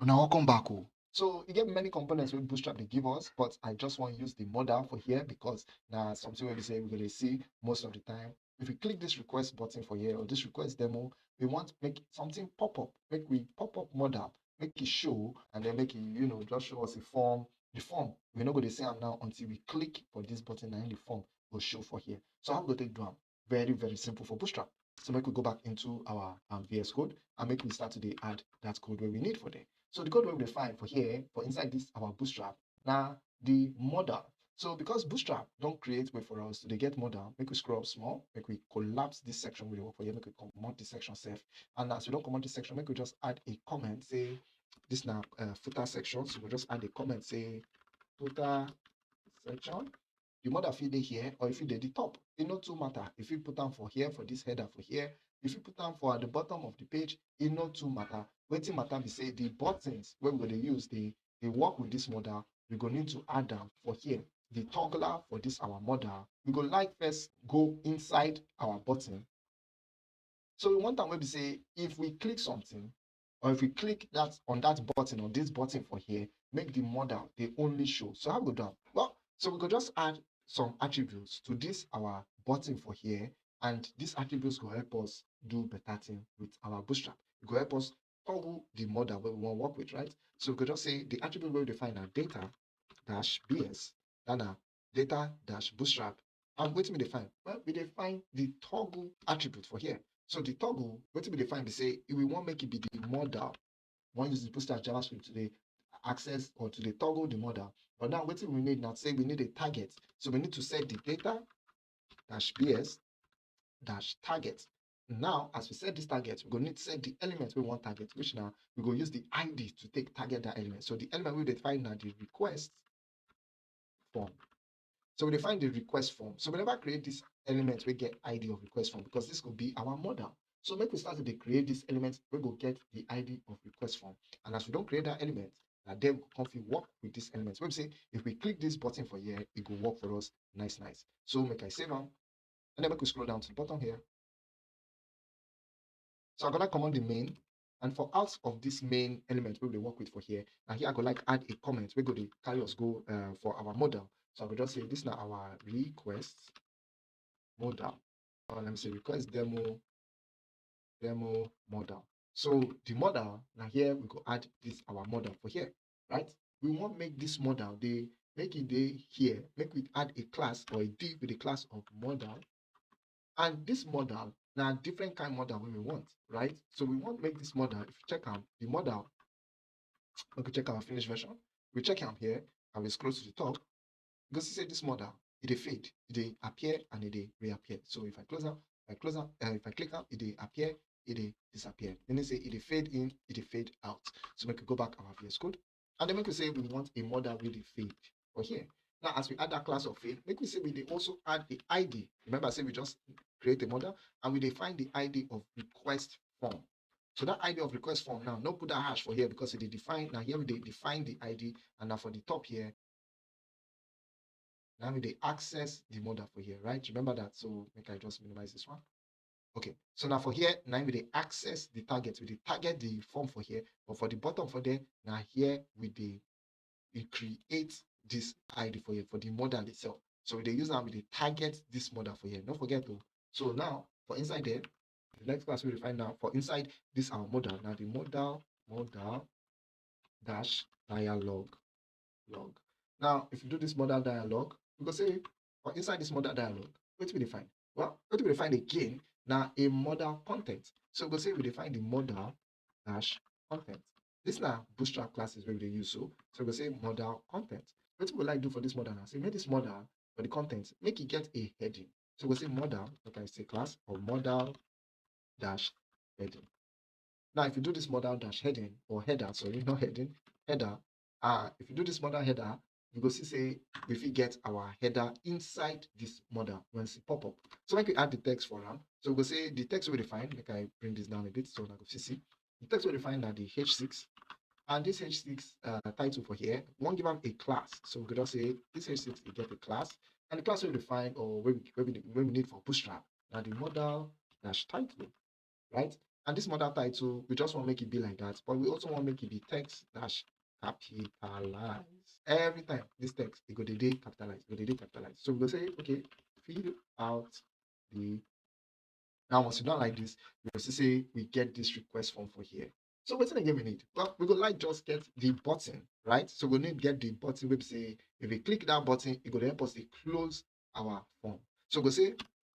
Now welcome back. Oh. So you get many components with Bootstrap they give us, but I just want to use the modal for here because now something where we say we're gonna see most of the time. If we click this request button for here or this request demo, we want to make something pop up, make we pop up modal, make it show, and then make it, just show us a form. The form, we're not going to see them now until we click for this button and the form will show for here. So how we go take do them? Very, very simple for Bootstrap. So make we go back into our VS Code and make we start to add that code where we need for there. So the code we define for here, for inside this our Bootstrap, now the modal. So because Bootstrap don't create way for us to get modal, make we scroll up small, make we collapse this section we work for here, make we comment this section safe. And as we don't comment this section, make we just add a comment, say this now footer section. So we'll just add a comment, say footer section. The modal fit here or if it the top, it not too matter. If you put them for here, for this header for here, if you put them for at the bottom of the page, it not too matter. Waiting matter we say the buttons where we're going to use they work with this modal, we're going to need to add them for here. The toggler for this our modal, we go like first go inside our button. So we want that where we say if we click something, or if we click that on that button or this button for here, make the modal they only show. So how we go down? Well, so we could just add some attributes to this our button for here, and these attributes will help us do better thing with our Bootstrap. It will help us toggle the model where we want to work with, right? So we could just say the attribute where we define our data dash bs, then our data dash bootstrap. And what we define? Well, we define the toggle attribute for here. So the toggle, what we define, we say if we want make it be the model. One use the Bootstrap JavaScript today access or to the toggle the model. But now what we need now, say we need a target. So we need to set the data dash bs dash target. Now, as we set this target, we're going to need to set the element we want target, which now we're going to use the ID to take target that element. So the element we define now the request form. So we define the request form. So we never create this element, we get ID of request form because this could be our model. So make we start to create this element, we go get the ID of request form. And as we don't create that element, then we can work with this element. So we say if we click this button for here, it will work for us nice. So make I save them, and then make we scroll down to the bottom here. So I'm gonna command the main, and for out of this main element we will work with for here. And here I go like add a comment. We go to carry us go for our model. So I will just say this now our request model. Let me say request demo model. So the model now here we go add this our model for here, right? We want make this model they make it they here, make we add a class or a div with the class of model. And this model now different kind model we want, right? So we want to make this model. If you check out the model, we can check our finished version. We check out here and we scroll to the top. Because you say this model, it fade, it appear and it reappear. So if I close out, if I click out, it appear, it disappear. Then they say it fade in, it fade out. So we can go back our VS Code. And then we can say we want a model with the fade for here. Now, as we add that class of fade, make we say we also add the ID. Remember, I said we just create a model and we define the ID of request form. So that ID of request form now, no put that hash for here because it define now here we define the ID, and now for the top here, now we access the model for here, right? Remember that. So make I just minimize this one. Okay, so now for here, now we access the target. We target the form for here, but for the bottom for there, now here we create this ID for here for the model itself. So we use now we target this model for here. Don't forget to. So now for inside there, the next class we define now for inside this our model. Now the model dash dialog log. Now if you do this model dialog, we go say for inside this model dialog, what do we define? Well, what do we define again? Now a model content. So we go say we define the model dash content. This now Bootstrap classes where we use so we say model content. What we like do for this model now? Say make this model for the content, make it get a heading. So we say model, like I say class or model dash heading. Now, if you do this model dash heading or header, sorry, not heading, header, if you do this model header, you go see say if we get our header inside this model when it's pop up. So make we add the text for them. So we go say the text we define, like I bring this down a bit so I go see. The text we define that the H6 and this H6 title for here, won't give them a class. So we could just say this H6 we get a class, and the class we define or where we need for Bootstrap. Now the model dash title, right? And this model title, we just want to make it be like that, but we also want to make it be text dash capitalize. Every time this text, it go the day capitalize, go the day capitalize. So we go say, okay, fill out the. Now, once you don't like this, we will say we get this request form for here. So what's again we need? Well, we go like just get the button, right? So we need to get the button. We say if we click that button, it will help us to close our form. So we say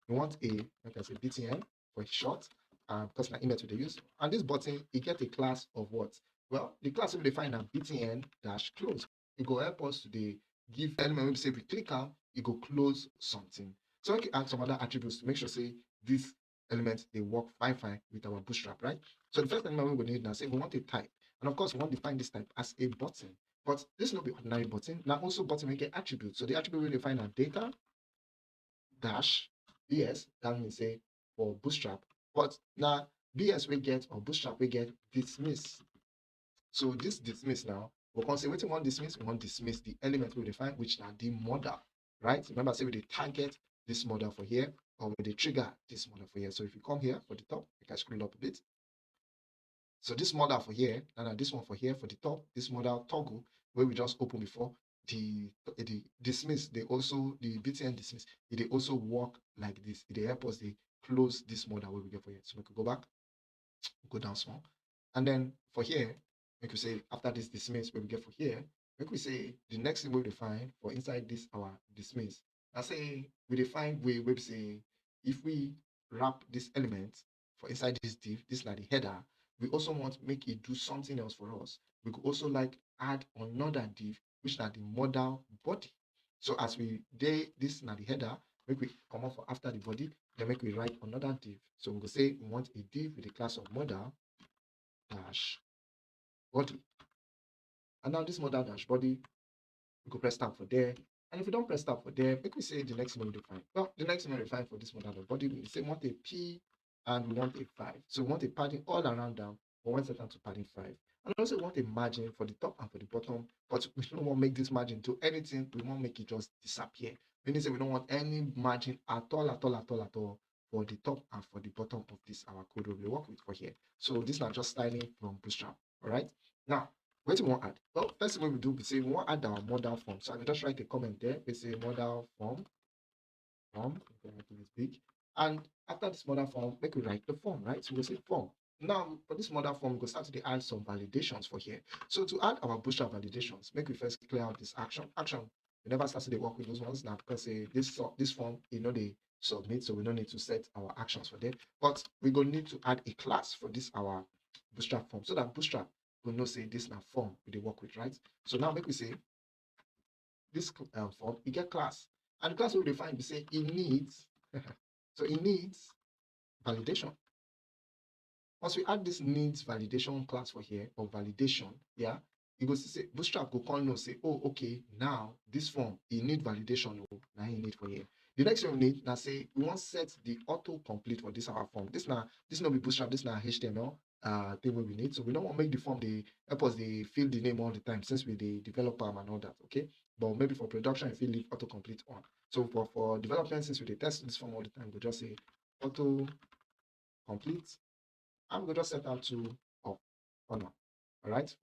we want a, like I say, BTN for short, because my email to the use. And this button, it get a class of what? Well, the class will define a BTN dash close. It will help us to the give element. We say if we click on, it will close something. So we can add some other attributes to make sure say this elements they work fine with our Bootstrap, right? So the first element we will need now say we want a type, and of course we want to define this type as a button. But this will not be ordinary button. Now also button we get attributes. So the attribute we define our data dash BS. That means say for Bootstrap. But now BS we get or Bootstrap we get dismiss. So this dismiss now, we're going to say, what we want dismiss? We want dismiss the element we define, which are the model, right? Remember, say we the target this model for here, or we the trigger this model for here. So if you come here for the top, you can scroll up a bit. So this model for here, and this one for here for the top, this model toggle, where we just opened before, the dismiss, they also, the BTN dismiss, they also work like this. They help us, they close this model where we get for here. So we could go back, go down small. And then for here, we could say after this dismiss, where we get for here, we could say the next thing we define for inside this our dismiss. I say we define we say if we wrap this element for inside this div, this like the header, we also want to make it do something else for us. We could also like add another div, which are the modal body. So as we this now the header, make we come up for after the body, then make we write another div. So we will say we want a div with the class of modal dash body. And now this modal dash body, we could press tab for there. And if we don't press tab for there, make we say the next one we define. Well, the next one we define for this modal dash body, we say we want a P and we want a 5. So we want a padding all around down, but one set down to padding 5. And also we want a margin for the top and for the bottom, but we don't want to make this margin to anything. We want to make it just disappear. Meaning say we don't want any margin at all for the top and for the bottom of this our code we work with for here. So this is not just styling from Bootstrap. All right. Now, what do we want to add? Well, first thing we do, we say we want to add our modal form. So I can just write a comment there. We say modal form. This big. And after this modal form, make we write the form, right? So we say form. Now, for this modal form, we go start to add some validations for here. So to add our Bootstrap validations, make we first clear out this action. We never started to work with those ones now because this form, they submit, so we don't need to set our actions for them. But we go need to add a class for this our Bootstrap form so that Bootstrap will know say this now form we work with, right? So now make we say this form, it get class. And the class will define, we say it needs, so it needs validation. Once we add this needs validation class for here, or validation, yeah, it goes to say, Bootstrap go call no, say, oh, okay, now this form, it need validation, oh, now you need for here. The next thing we need, now say, we want set the auto-complete for this our form. This not be Bootstrap, this now HTML thing we need. So we don't want to make the form, they help us, they fill the name all the time, since we the developer and all that, okay? But maybe for production, if you leave auto-complete on. So for development, since we test this form all the time, we just say auto-complete. I'm going to just set that to off or not. All right.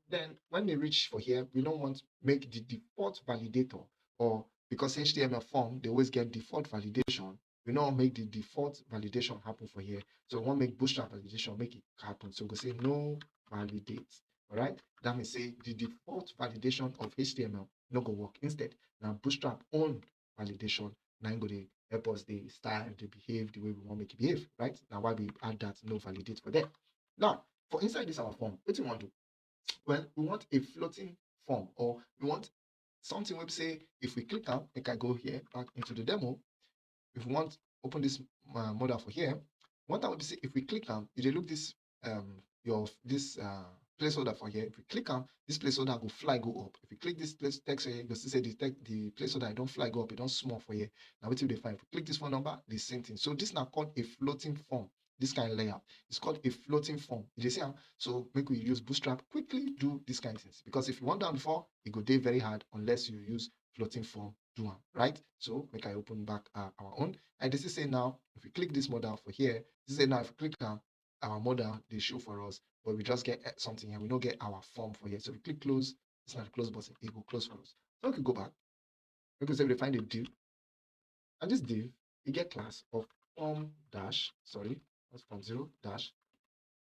Then when they reach for here, we don't want to make the default validator, or because HTML form, they always get default validation. We don't make the default validation happen for here. So we want to make Bootstrap validation, make it happen. So we say no validate. All right. That means say the default validation of HTML not go work. Instead, now Bootstrap own validation now go to help us the style, the behave the way we want to make it behave, right? Now why we add that no validate for that. Now, for inside this our form, what do you want to do? Well, we want a floating form, or we want something where we say if we click out, like I go here back into the demo, if we want open this model for here, one time we say if we click on, if you look this your this placeholder for here, if we click on this placeholder go fly go up. If you click this place text here, you see say the placeholder don't fly go up, it don't small for here. Now what do they find? If we click this phone number, the same thing. So this now called a floating form. this kind of layout. It's called a floating form. You see, so make we use Bootstrap quickly do this kind of things, because if you want down before, it go day very hard unless you use floating form do one, right? So make I open back our own, and this is saying now if we click this model for here, this is saying now if we click our model, they show for us, but we just get something here. We don't get our form for here. So we click close. It's not a close button. It will close for us. So we can go back. We can say we find a div, and this div we get class of form dash. Sorry, that's form 0 dash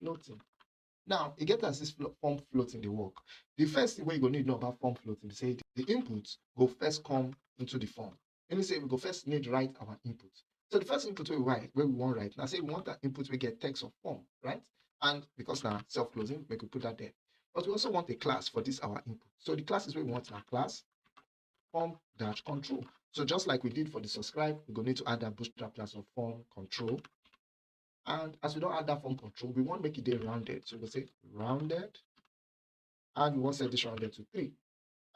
floating. Now, you get as this form floating the work. The first thing where you go need to know about form floating, say the inputs go first come into the form. And we say we go first need to write our input. So the first input we write, where we want to write, now say we want that input we get text or form, right? And because now self-closing, we could put that there. But we also want a class for this our input. So the class is where we want our class form dash control. So just like we did for the subscribe, we're going to need to add that bootstrap class of form control. And as we don't add that form control, we want to make it there rounded. So we'll say rounded, and we want to set this rounded to 3.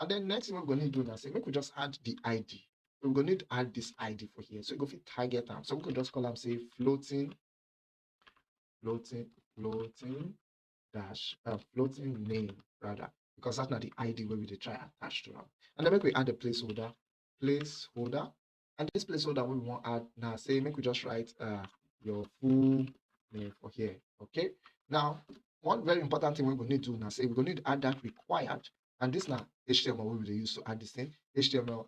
And then next thing we're going to do now, say, make we just add the ID. We're going to need to add this ID for here. So we go for target them. So we can just call them, say, floating dash, floating name, rather, because that's not the ID where we try attach to them. And then make we add a placeholder, and this placeholder we want to add now, say, make we just write your full name for here, okay? Now, one very important thing we're going to do now, say, we're going to need to add that required, and this now HTML we will use to add this thing, HTML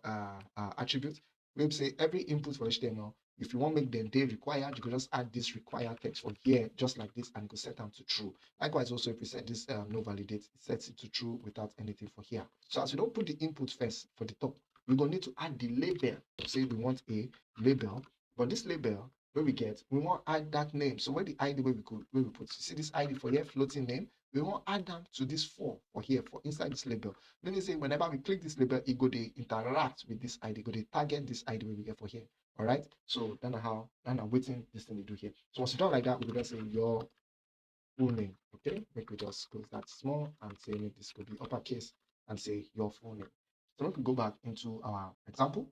attribute. We say every input for HTML, if you want to make them they required, you can just add this required text from here, just like this, and you can set them to true. Likewise, also if we set this no validate, it sets it to true without anything for here. So as we don't put the input first for the top, we're going to need to add the label. Say we want a label, but this label where we get, we want to add that name. So where the ID where we put, see this ID for here, floating name, we want to add them to this form for here, for inside this label. Then you say whenever we click this label, it go to interact with this ID, go to target this ID where we get for here. All right, so then how and I'm waiting this thing to do here. So once you done like that, we're gonna say your full name. Okay, make we just close that small and say make this could be uppercase and say your full name. So we can go back into our example.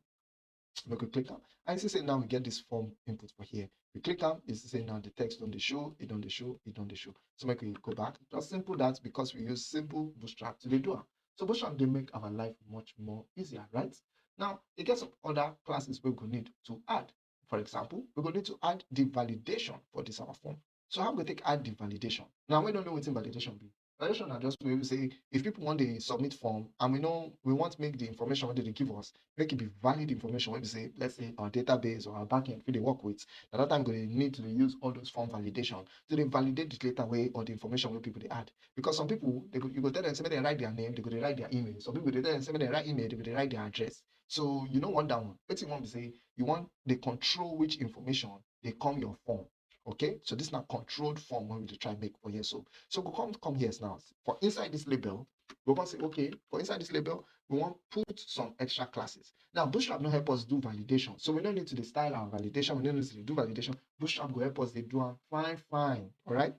We could click on, and it's saying now we get this form input for here. We click on, it's saying now the text on the show, it on the show, it on the show. So make we go back. Just simple that because we use simple Bootstrap to do it. So Bootstrap they make our life much more easier, right? Now it gets some other classes we're going to need to add. For example, we're going to need to add the validation for this our form. So how we take add the validation? Now we don't know what validation be. Validation are just where we say if people want the submit form and we know we want to make the information what they give us, make it be valid information when we say, let's say our database or our backend we they work with. At that time they need to use all those form validation. So they validate the later way or the information where people they add. Because some people you go tell them say they write their name, they go they write their email. Some people they tell them say they write email, they go they write their address. So you don't want that one. What you want to say, you want the control which information they come your form. Okay, so this is not controlled form when we try and make for here. So we come here now. For inside this label, we're going to say, okay, for inside this label, we want to put some extra classes. Now, Bootstrap don't help us do validation. So we don't need to style our validation. We don't need to do validation. Bootstrap will help us. They do fine. All right.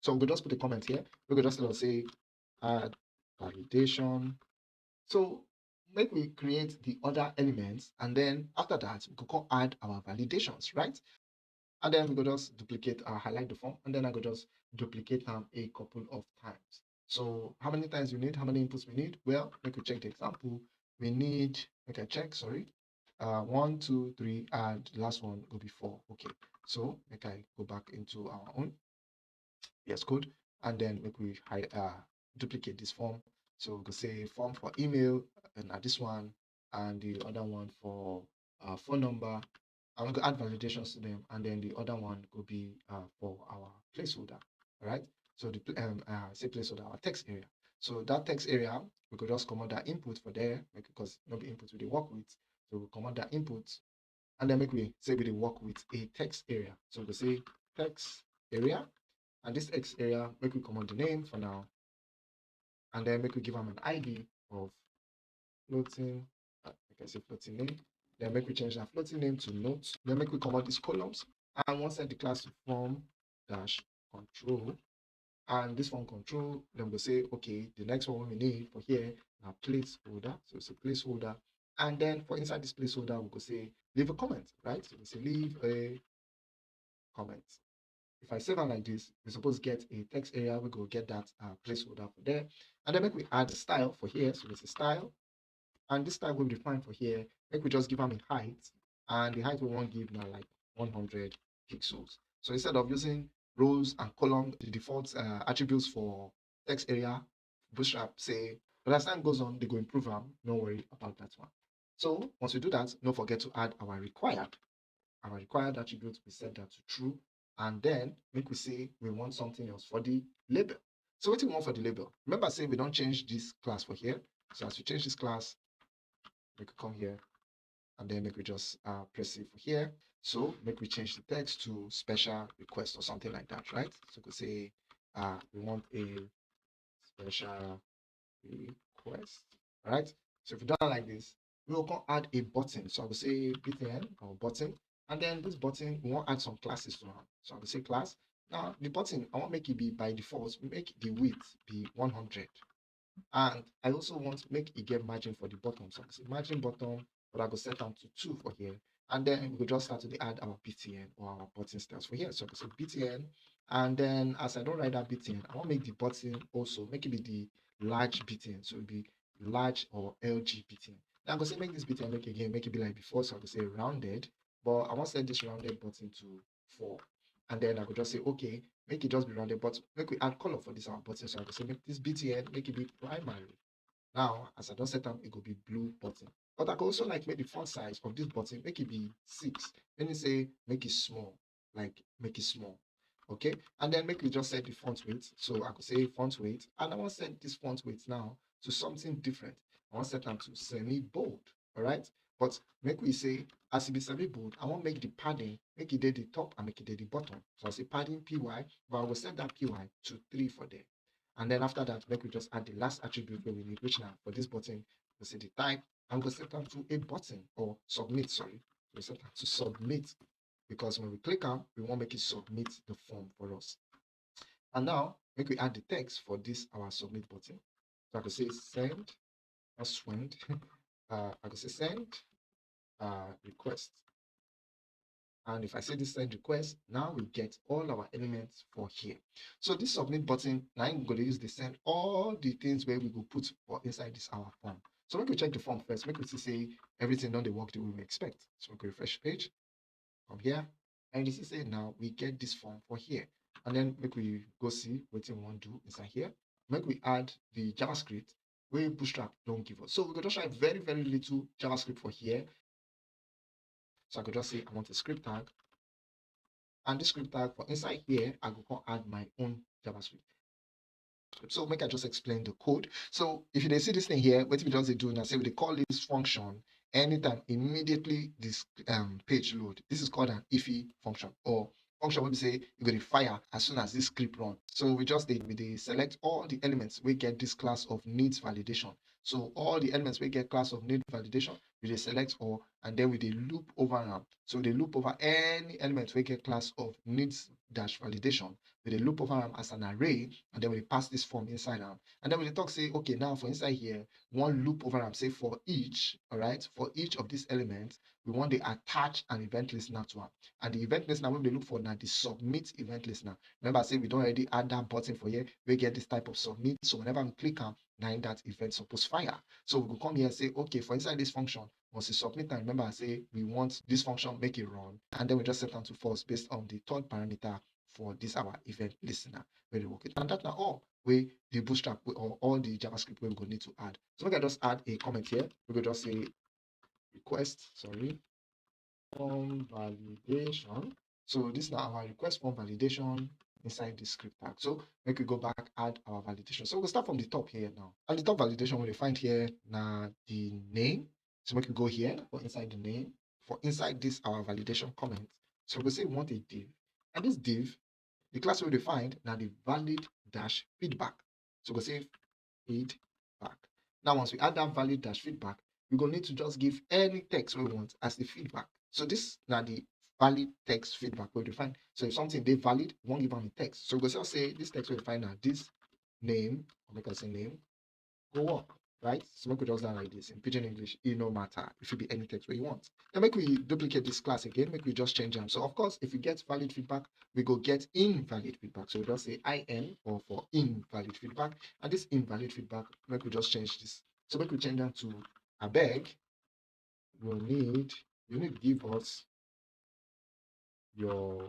So we'll just put a comment here. We could just say add validation. So make we create the other elements. And then after that, we could go add our validations, right? And then we could just duplicate, highlight the form, and then I could just duplicate them a couple of times. So how many times we need, how many inputs we need? Well, we could check the example. We need, okay, check, sorry. 1, 2, 3, and the last one will be 4. Okay, so make I go back into our own VS Code, and then make we duplicate this form. So we could say form for email, and this one, and the other one for phone number, and we could add validations to them, and then the other one could be for our placeholder. All right. So the say placeholder, our text area. So that text area, we could just command that input for there, because no be input we work with. So we command that input, and then make we say we work with a text area. So we say text area, and this text area make we command the name for now, and then make we give them an ID of floating. I can say floating name. Then make we change that floating name to notes. Then make we command these columns. And once set the class to form dash control. And this one control, then we'll say, okay, the next one we need for here now placeholder. So it's a placeholder. And then for inside this placeholder, we could say leave a comment, right? So we say leave a comment. if I save it like this, we're supposed to get a text area. We go get that placeholder for there. And then make we add a style for here. So it's a style. And this style will be defined for here. Make we just give them a height. And the height we want to give now like 100 pixels. So instead of using rows and column, the default attributes for text area, Bootstrap say, but as time goes on, they go improve them. No worry about that one. So once we do that, don't forget to add our required attribute, we set that to true. And then make we say we want something else for the label. So what do we want for the label? Remember, say we don't change this class for here. So as we change this class, we could come here and then make we just press it for here. So make we change the text to special request or something like that, right? So we could say we want a special request, all right? So if we done like this, we will add a button. So I will say btn or button, and then this button we want to add some classes to it. So I will say class. Now the button I want to make it be by default, make the width be 100, and I also want to make it get margin for the bottom. So I will say margin bottom, but I will set down to 2 for here, and then we will just start to add our btn or our button styles for here. So I will say btn, and then as I don't write that btn, I want to make the button also make it be the large btn, so it will be large or lg btn. Now I'm going to say make this btn make it be like before, so I will say rounded, but I want to set this rounded button to 4, and then I could just say okay, make it just be rounded, but make we add color for this our button. So I could say make this btn make it be primary. Now, as I don't set up, it will be blue button. But I could also like make the font size of this button, make it be 6. Then you say make it small, like make it small. Okay, and then make it just set the font weight. So I could say font weight, and I want to set this font weight now to something different. I want to set them to semi-bold. All right, but make we say as it be semi-bold, I want to make the padding, make it at the top and make it at the bottom. So I say padding py, but I will set that py to 3 for there. And then after that, make we just add the last attribute where we need, which now for this button, we say the type, and we set that to a button or submit, sorry. We set that to submit, because when we click on, we want to make it submit the form for us. And now make we add the text for this our submit button. So I could say send, or send, I could say send request. And if I say this send request, now we get all our elements for here. So this submit button, now I'm going to use the send all the things where we will put for inside this our form. So make we check the form first. Make we see everything done the work that we expect. So we go refresh page from here. And you see say now we get this form for here. And then make we go see what we want to do inside here. Make we add the JavaScript where Bootstrap don't give us. So we could just write very, very little JavaScript for here. So I could just say I want a script tag. And this script tag for inside here, I go add my own JavaScript. So make I just explain the code. So if you see this thing here, what we just do now, say we call this function anytime immediately this page load. This is called an ify function, or function where we say you're going to fire as soon as this script run. So we just we select all the elements we get this class of needs validation. So all the elements we get class of need validation, we select all, and then we loop over them. So they loop over any element we get class of needs dash validation. We loop over them as an array, and then we pass this form inside them. And then we talk say, okay, now for inside here, one loop over them, say for each, all right, for each of these elements, we want to attach an event listener to them. And the event listener, when we look for now, the submit event listener. Remember, I say we don't already add that button for here, we get this type of submit. So whenever we click on, now that event supposed fire. So we will come here and say, okay, for inside this function, once you submit, and remember I say we want this function make it run, and then we just set down to false based on the third parameter for this our event listener where they work it. And that's now all we the Bootstrap or all the JavaScript we're going to need to add. So we can just add a comment here. We will just say request, sorry, form validation. So this is now our request form validation inside the script tag. So we could go back, add our validation. So we'll start from the top here now. And the top validation we find here now the name. So we can go here for inside the name. For inside this our validation comment. So we'll say we want a div. And this div, the class we defined now the valid dash feedback. So we'll say feedback. Now once we add that valid dash feedback, we're going to need to just give any text we want as the feedback. So this now the valid text feedback we define. So if something they valid, we won't give them a text. So we're going to say this text we define now this name, or make us say name, go up. right? So make we just down like this in Pidgin English, it no matter. It should be any text where you want. Then make we duplicate this class again, make we just change them. So of course, if you get valid feedback, we go get invalid feedback. So we just say in or for invalid feedback. And this invalid feedback, make we just change this. So make we change them to I beg, you need to give us your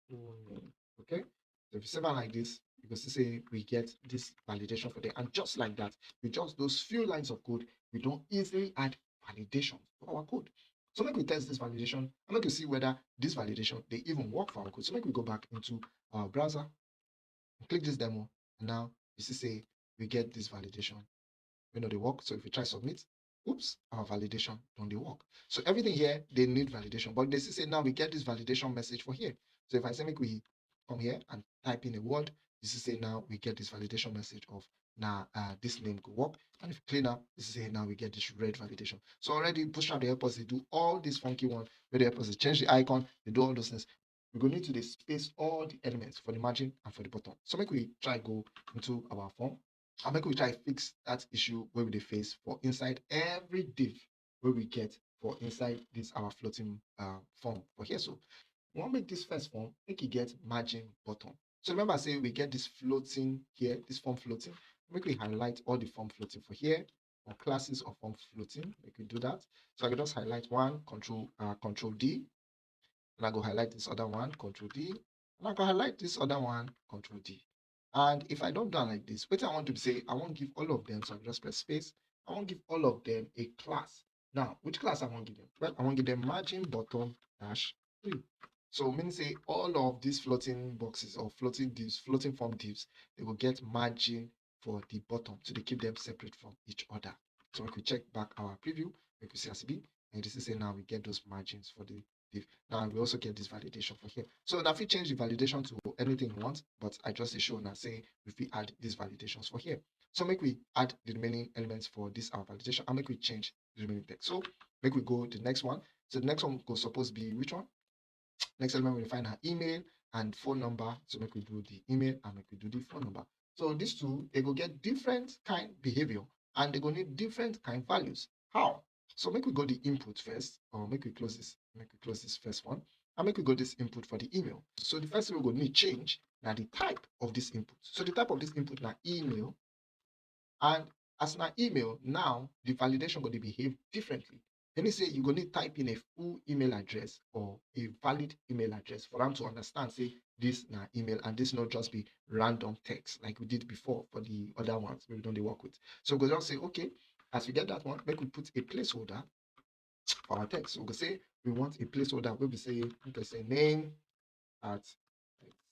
full name. Okay. So if you save it like this, you can say we get this validation for them. And just like that, with just those few lines of code, we don't easily add validation to our code. So make we test this validation and make we see whether this validation they even work for our code. So make we go back into our browser, click this demo, and now you see say we get this validation. We know they work. So if we try submit, oops, our validation don't they work. So everything here, they need validation. But they say now we get this validation message for here. So if I say make we come here and type in a word, this is say now we get this validation message of now this name could work. And if you clean up, this is say now we get this red validation. So already Bootstrap they help us they do all these funky ones where they help us to change the icon, they do all those things. We're going to need to space all the elements for the margin and for the bottom. So make we try go into our form. And make we try fix that issue where we face for inside every div where we get for inside this our floating form for here. So we want to make this first form, make it get margin bottom. So remember, I say we get this floating here, this form floating. Make we highlight all the form floating for here, or classes of form floating. Make we do that. So I can just highlight one, control D, and I go highlight this other one, Control D, and I go highlight this other one, Control D. And if I don't do like this, what I want to say, I want to give all of them, so I just press space. I want to give all of them a class. Now, which class I want to give them? Well, I want to give them margin bottom dash 3. So meaning say all of these floating boxes or floating divs, floating form divs, they will get margin for the bottom. So they keep them separate from each other. So if we check back our preview, we can see ACB, and this is say now we get those margins for the div. Now we also get this validation for here. So now if we change the validation to anything we want, but I just show now say if we add these validations for here. So make we add the remaining elements for this our validation and make we change the remaining text. So make we go to the next one. So the next one will supposed to be which one? Next element we find her email and phone number. So make we do the email and make we do the phone number. So these two, they go get different kind behavior and they go need different kind values. How? So make we go the input first, or make we close this first one, and make we go this input for the email. So the first thing we're going to need change now the type of this input. So the type of this input now email, and as an email, now the validation going to behave differently. Let me say you're going to type in a full email address or a valid email address for them to understand, say, this na email and this not just be random text like we did before for the other ones we don't work with. So we'll just say, okay, as we get that one, make we put a placeholder for our text. So we'll say we want a placeholder where we say name at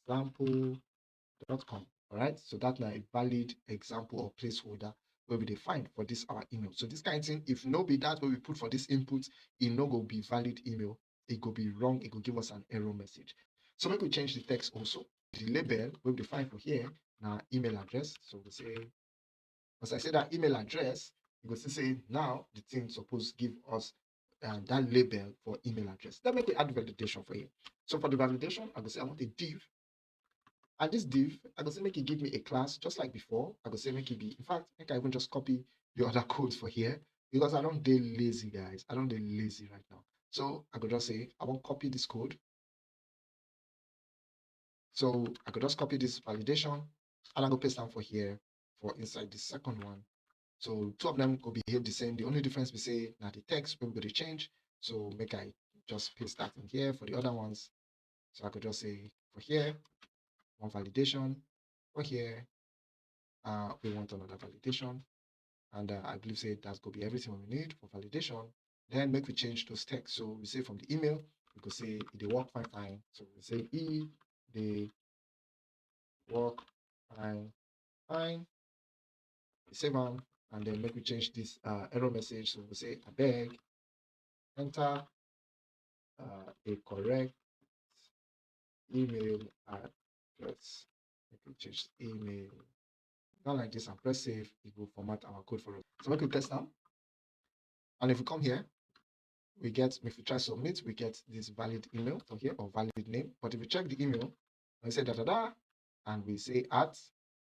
example.com. All right, so that's now a valid example or placeholder where we define for this our email. So this kind of thing, if no be that where we put for this input, it no go be valid email, it go be wrong, it will give us an error message. So make we change the text also. The label we define for here now email address. So we say, as I say that email address, you go say now the thing supposed give us that label for email address. Then make we add validation for you. So for the validation, I go say I want a div. And this div, I go say make it give me a class just like before. I go say make it be, in fact, I can even just copy the other codes for here because I don't do lazy, guys. I don't do lazy right now. So I could just say I want copy this code. So I could just copy this validation and I go paste down for here for inside the second one. So two of them could behave the same. The only difference we say now the text we're going to change. So make I just paste that in here for the other ones. So I could just say for here, one validation, for here, we want another validation. And I believe say that's going to be everything we need for validation. Then make we change those texts. So we say from the email, we could say they work fine. So we say they work fine. We save them, and then make we change this error message. So we say I beg, enter a correct email address. Make we change email. Not like this and press save, it will format our code for us. So make we test now. And if we come here, we get, if we try submit, we get this valid email for here or valid name. But if we check the email, we say and we say at,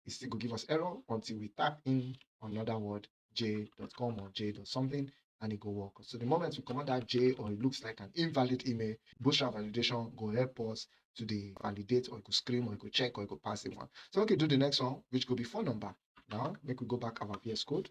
it still will give us error until we type in another word j.com or j.something, and it go work. So the moment we command that j or it looks like an invalid email, Bootstrap validation go help us to the validate, or it could scream, or it could check, or it could pass it one. So we can do the next one, which could be phone number. Now make we go back our VS Code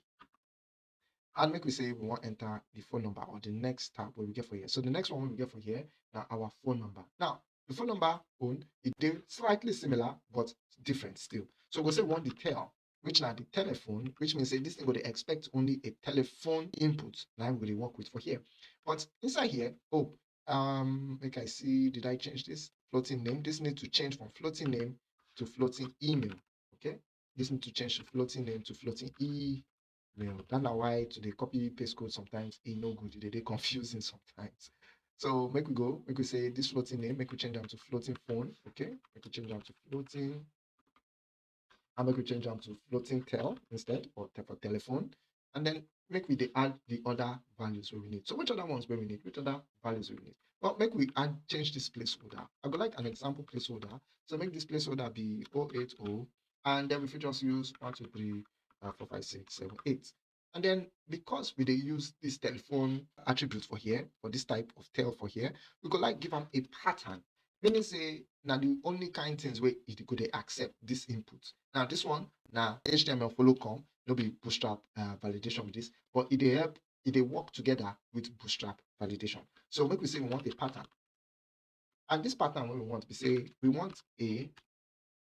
and make we say we want enter the phone number or the next tab where we get for here. So the next one we get for here now our phone number. Now the phone number own it did slightly similar but different still. So we'll say we want the tel, which now the telephone, which means say this thing will expect only a telephone input line will work with for here. But inside here, make I see, did I change this floating name? This needs to change from floating name to floating email. Okay, this needs to change to floating name to floating email. That's why to the copy paste code sometimes it no good. They confusing sometimes. So make we say this floating name, make we change them to floating phone. Okay, make we change them to floating, and make we change them to floating tel instead, or for telephone. And then make we they add the other values where we need. So which other ones where we need? Which other values we need? Well, make we add change this placeholder. I would like an example placeholder. So make this placeholder be 080, and then we should just use 1, 2, 3, 4, 5, 6, 7, 8. And then because we they use this telephone attribute for here, for this type of tel for here, we could like give them a pattern. Meaning say now the only kind things where it could they accept this input. Now this one now HTML follow come, no be Bootstrap validation with this, but it they help, it they work together with Bootstrap validation. So make we say we want a pattern, and this pattern what we want, we say we want a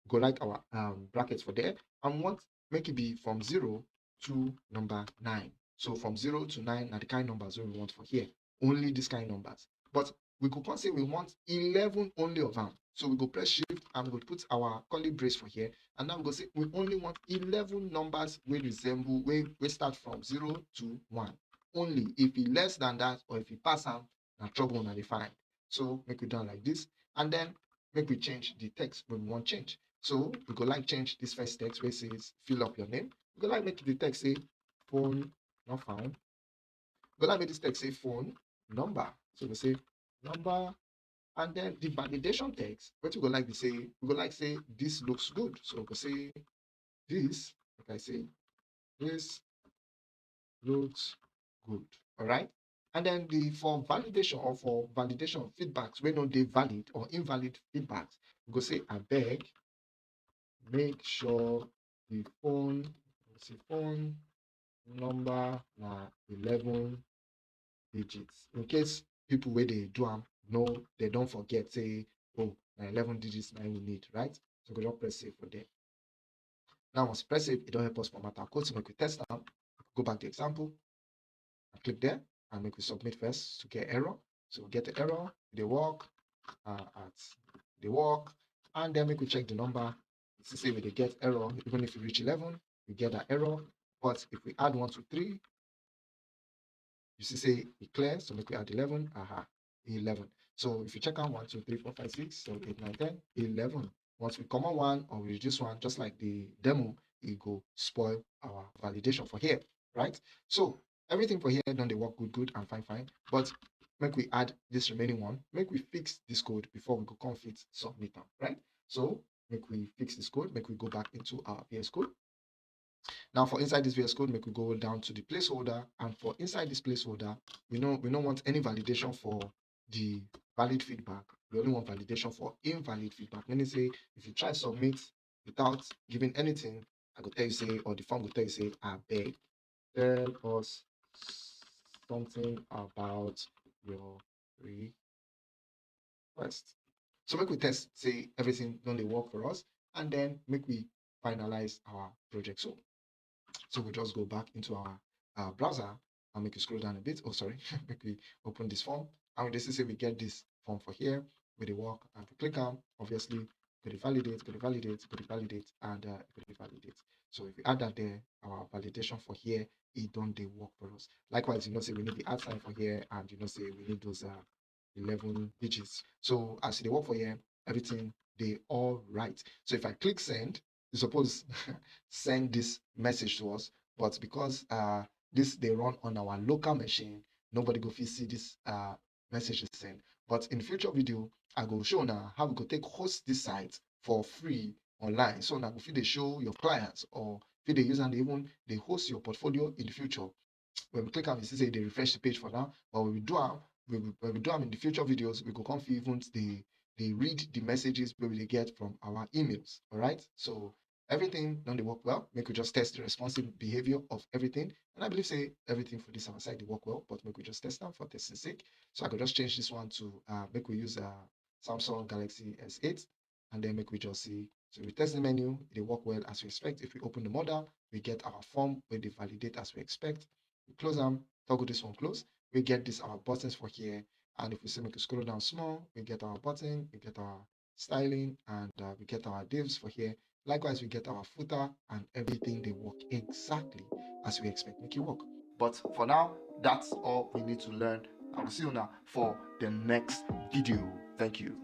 go like our brackets for there, and we want make it be from 0 to number 9. So from 0 to 9 are the kind numbers we want for here. Only this kind numbers. But we could say we want 11 only of them. So we go press shift and we put our curly brace for here. And now we go say we only want 11 numbers we resemble, we start from 0 to 1. Only if it less than that or if it pass them, now trouble na dey find. So make it done like this. And then make we change the text when we want change. So we go like change this first text where it says fill up your name. We go like make the text say phone not found. We go like make this text say phone number. So we say number, and then the validation text, what we go like to say, we go like say this looks good. So we go say this, like I say, this looks good. All right. And then the for validation or for validation feedbacks, when not they valid or invalid feedbacks, we go say I beg, make sure the phone number na 11 digits. In case people where they do them, no, they don't forget, say, oh, na 11 digits now we need, right? So we just press save for there. Now once press save, it don't help us format our code. So make we test now. Go back to example and click there and make we submit first to get error. So we get the error, they work, and then make we check the number to see if they get error. Even if we reach 11, we get that error. But if we add 1 to 3, you see say it clear. So make we add 11. 11. So if you check out 1, 2, 3, 4, 5, 6, 7, 8, 9, 10, 11. Once we come on one or we reduce one, just like the demo, it go spoil our validation for here, right? So everything for here done they work good and fine. But make we add this remaining one, make we fix this code before we go confit submit them, right? So make we fix this code, make we go back into our VS Code. Now for inside this VS Code, make we go down to the placeholder, and for inside this placeholder, we don't want any validation for the valid feedback. We only want validation for invalid feedback. Meaning say if you try submit without giving anything, I go tell you say, or the form will tell you say, I beg, tell us something about your request. So make we test, say everything don't they work for us, and then make we finalize our project. So we just go back into our browser and make you scroll down a bit. Oh, sorry, make we open this form. And we just say we get this form for here with the work, and we click on, obviously, go to validate, and go to validate. So if we add that there, our validation for here, it don't they work for us. Likewise, say we need the add sign for here, and say we need those 11 digits. So as they work for here, everything they all right. So if I click send, you suppose send this message to us, but because this they run on our local machine, nobody go fit see this message is sent. But in future video, I go show now how we go take host this site for free online. So now if you they show your clients or fit dey use am dey host your portfolio in the future. When we click am, you see say they refresh the page for now. But when we do am, when we do am in the future videos, we go come fit even they read the messages where we get from our emails. All right. So everything don't they work well. Make we just test the responsive behavior of everything. And I believe say everything for this our side they work well, but make we just test them for testing sake. So I could just change this one to make we use Samsung Galaxy S8, and then make we just see. So we test the menu, they work well as we expect. If we open the model, we get our form where they validate as we expect. We close them, toggle this one close. We get this our buttons for here. And if we say make we scroll down small, we get our button, we get our styling, and we get our divs for here. Likewise, we get our footer and everything they work exactly as we expect make it work. But for now, that's all we need to learn. I will see you now for the next video. Thank you.